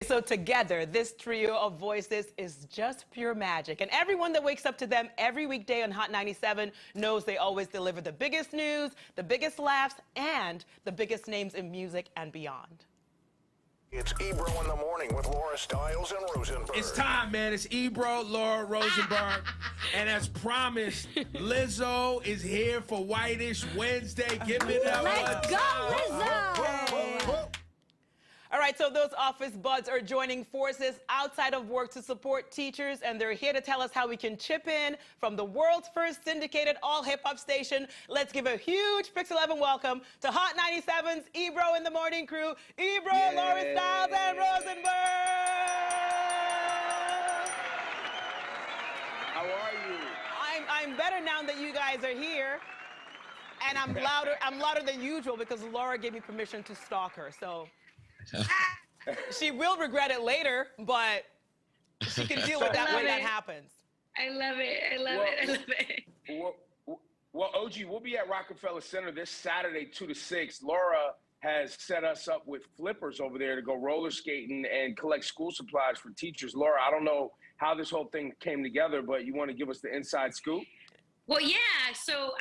So together, this trio of voices is just pure magic. And everyone that wakes up to them every weekday on Hot 97 knows they always deliver the biggest news, the biggest laughs, and the biggest names in music and beyond. It's Ebro in the morning with Laura Stiles and Rosenberg. It's time, man. It's Ebro, Laura, Rosenberg. And as promised, Lizzo is here for Whitish Wednesday. Give it up. Let's go, Lizzo! All right, so those office buds are joining forces outside of work to support teachers, and they're here to tell us how we can chip in from the world's first syndicated all-hip-hop station. Let's give a huge Pix 11 welcome to Hot 97's Ebro in the Morning crew. Ebro, Yay. Laura Stiles, and Rosenberg! How are you? I'm better now that you guys are here. And I'm louder than usual because Laura gave me permission to stalk her, so... She will regret it later, but she can deal with that when that happens. I love it. I love it. Well, OG, we'll be at Rockefeller Center this Saturday, 2 to 6. Laura has set us up with flippers over there to go roller skating and collect school supplies for teachers. Laura, I don't know how this whole thing came together, but you want to give us the inside scoop? Well, yeah. So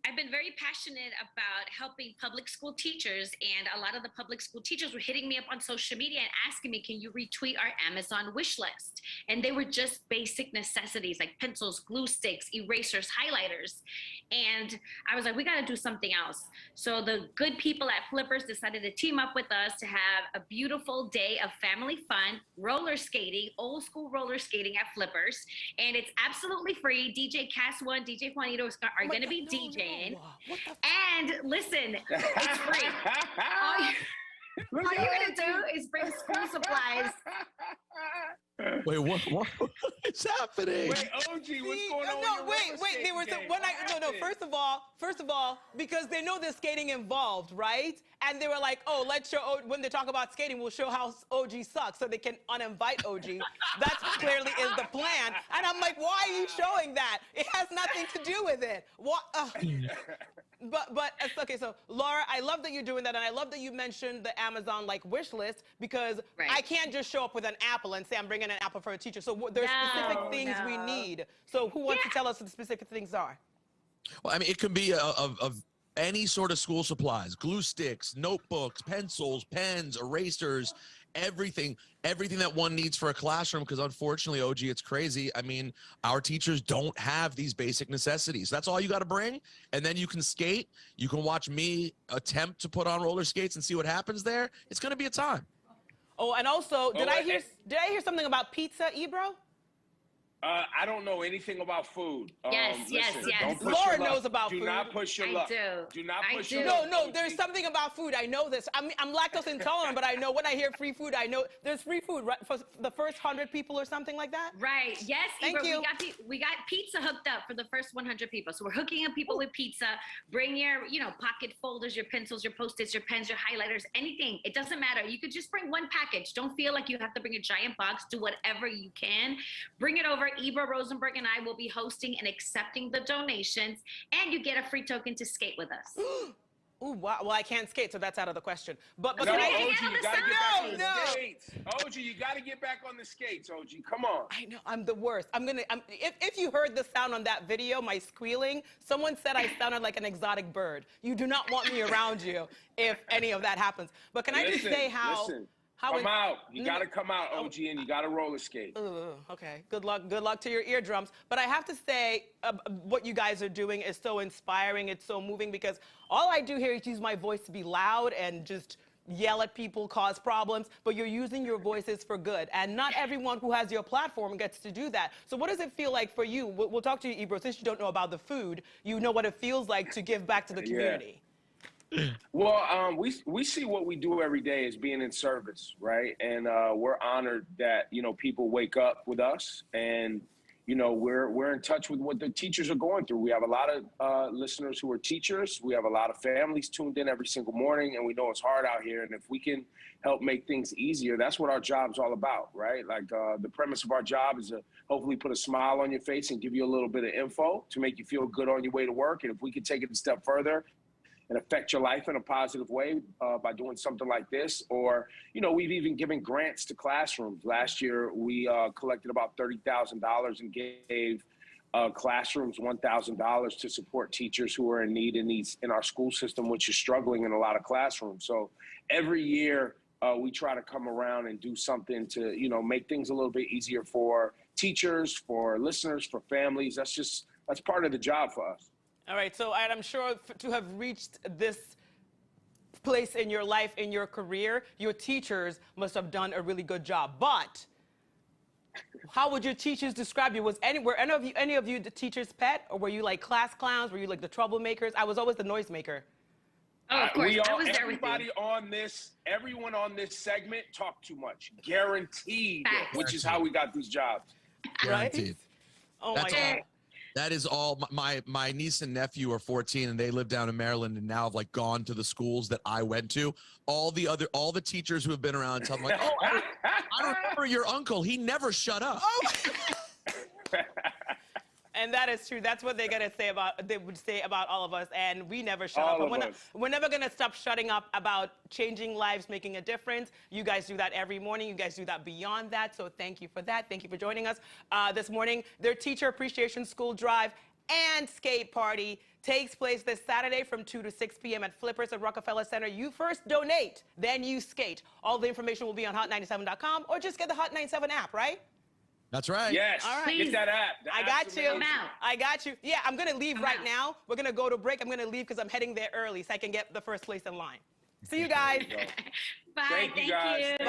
I've been very passionate about helping public school teachers, and a lot of the public school teachers were hitting me up on social media and asking me, can you retweet our Amazon wish list? And they were just basic necessities like pencils, glue sticks, erasers, highlighters. And I was like, we got to do something else. So the good people at Flippers decided to team up with us to have a beautiful day of family fun, roller skating, old school roller skating at Flippers. And it's absolutely free. DJ Cass One, DJ Juanito are going to be DJing. And listen, it's free. All you're going to do is bring school supplies. Wait, what is happening? Wait, OG, what's going on? No, wait. There was first of all, because they know there's skating involved, right? And they were like, oh, let's show, when they talk about skating, we'll show how OG sucks so they can uninvite OG. That clearly is the plan. And I'm like, why are you showing that? It has nothing to do with it. What? But okay, so Laura, I love that you're doing that, and I love that you mentioned the Amazon wish list, because I can't just show up with an apple and say I'm bringing an apple for a teacher. So there's specific things we need. So who wants to tell us what the specific things are? Well, I mean, it could be of any sort of school supplies: glue sticks, notebooks, pencils, pens, erasers, everything that one needs for a classroom. Because unfortunately, OG, it's crazy. I mean, our teachers don't have these basic necessities. That's all you got to bring, and then you can skate. You can watch me attempt to put on roller skates and see what happens there. It's going to be a time. Oh, and also, did I hear something about pizza, Ebro? I don't know anything about food. Yes. Don't push Laura your luck. knows about food. Do not push your luck. Do not push your luck. luck. No, there's something about food. I know this. I'm lactose intolerant, but I know when I hear free food, I know there's free food, right, for the first 100 people or something like that? Right. Yes, Thank Ebro, you. We got pizza hooked up for the first 100 people. So we're hooking up people with pizza. Bring your, pocket folders, your pencils, your Post-its, your pens, your highlighters, anything. It doesn't matter. You could just bring one package. Don't feel like you have to bring a giant box. Do whatever you can. Bring it over. Ebro, Rosenberg, and I will be hosting and accepting the donations, and you get a free token to skate with us. Ooh, wow. Well, I can't skate, so that's out of the question. But No, can OG, I? you gotta get back on the No. skates. OG, you gotta get back on the skates, OG. Come on. I know, I'm the worst. If you heard the sound on that video, my squealing, someone said I sounded like an exotic bird. You do not want me around you if any of that happens. But can I just say how come out. You got to come out, OG, and you got to roller skate. Okay. Good luck to your eardrums. But I have to say, what you guys are doing is so inspiring. It's so moving, because all I do here is use my voice to be loud and just yell at people, cause problems. But you're using your voices for good. And not everyone who has your platform gets to do that. So what does it feel like for you? We'll talk to you, Ebro. Since you don't know about the food, you know what it feels like to give back to the community. Well, we see what we do every day as being in service, right? And we're honored that, people wake up with us, and, we're in touch with what the teachers are going through. We have a lot of listeners who are teachers. We have a lot of families tuned in every single morning, and we know it's hard out here. And if we can help make things easier, that's what our job's all about, right? The premise of our job is to hopefully put a smile on your face and give you a little bit of info to make you feel good on your way to work. And if we can take it a step further and affect your life in a positive way by doing something like this. Or, we've even given grants to classrooms. Last year, we collected about $30,000 and gave classrooms $1,000 to support teachers who are in need in our school system, which is struggling in a lot of classrooms. So every year we try to come around and do something to, make things a little bit easier for teachers, for listeners, for families. That's part of the job for us. All right. So I'm sure to have reached this place in your life, in your career, your teachers must have done a really good job. But how would your teachers describe you? Were any of you the teacher's pet, or were you like class clowns? Were you like the troublemakers? I was always the noisemaker. Oh, of course. I was there with you. Everyone on this segment talked too much. Guaranteed, Facts. which is how we got these jobs. Guaranteed. Right? Oh That's my God. That is all. My niece and nephew are 14 and they live down in Maryland and now have like gone to the schools that I went to. All the teachers who have been around tell them like, oh, I remember your uncle. He never shut up. Oh. And that is true. That's what they would say about all of us, and we never shut up. We're never gonna stop shutting up about changing lives, making a difference. You guys do that every morning. You guys do that beyond that. So thank you for that. Thank you for joining us this morning. Their Teacher Appreciation School Drive and Skate Party takes place this Saturday from 2 to 6 p.m. at Flippers at Rockefeller Center. You first donate, then you skate. All the information will be on hot97.com, or just get the Hot 97 app, right? That's right. Yes. All right. Get that app. I got you. I'm out. I got you. Yeah, I'm going to leave right now. We're going to go to break. I'm going to leave because I'm heading there early so I can get the first place in line. See you guys. Bye. Thank you, guys. Bye.